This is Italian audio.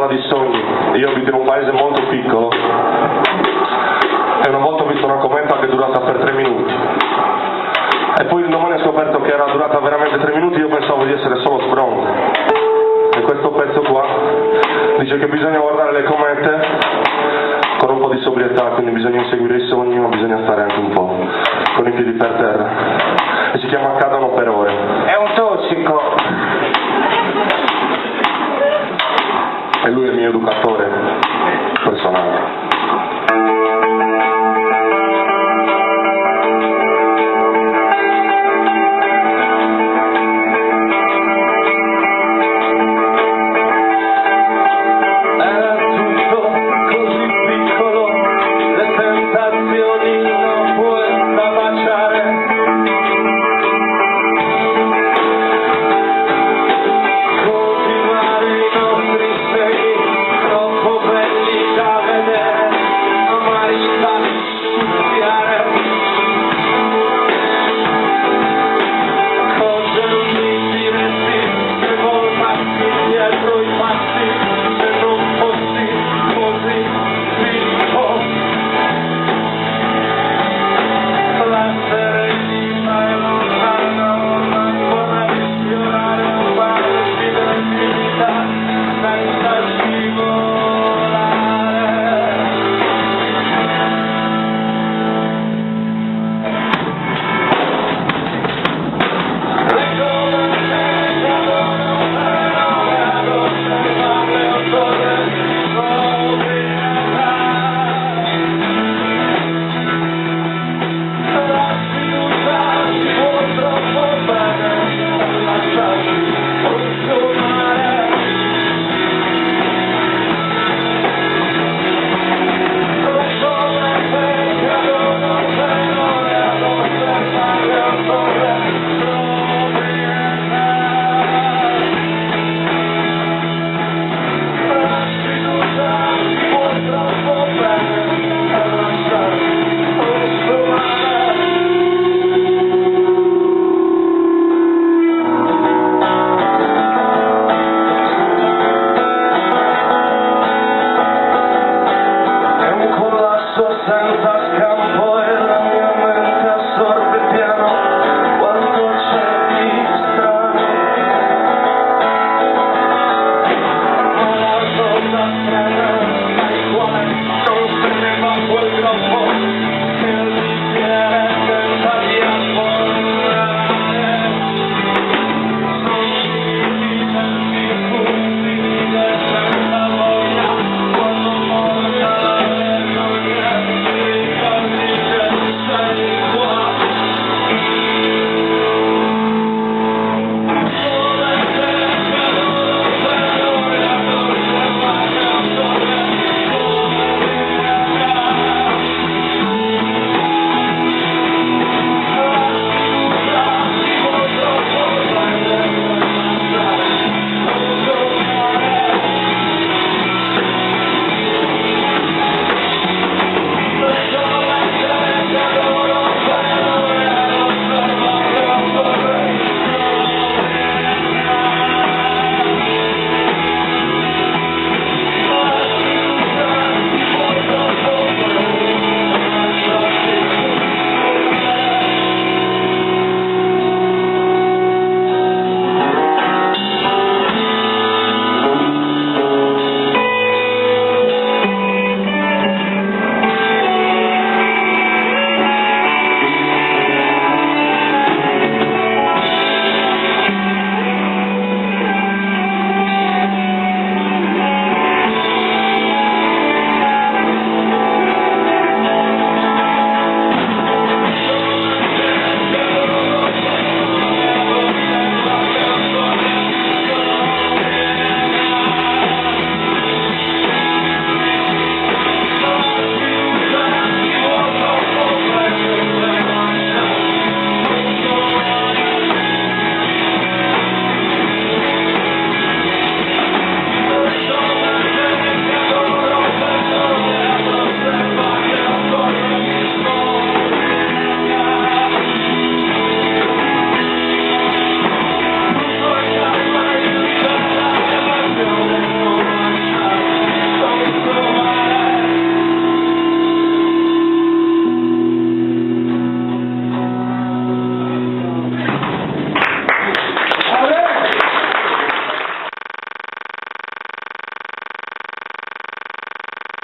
terra di sogni, io abito in un paese molto piccolo e una volta ho visto una cometa che è durata per 3 minuti e poi il domani ho scoperto che era durata veramente 3 minuti. Io pensavo di essere solo sbronzo e questo pezzo qua dice che bisogna guardare le comete con un po' di sobrietà, quindi bisogna inseguire i sogni, ma bisogna stare anche un po' con i piedi per terra, e si chiama Cadono per ore. È un tossico. E lui è il mio educatore personale. Dietro i passi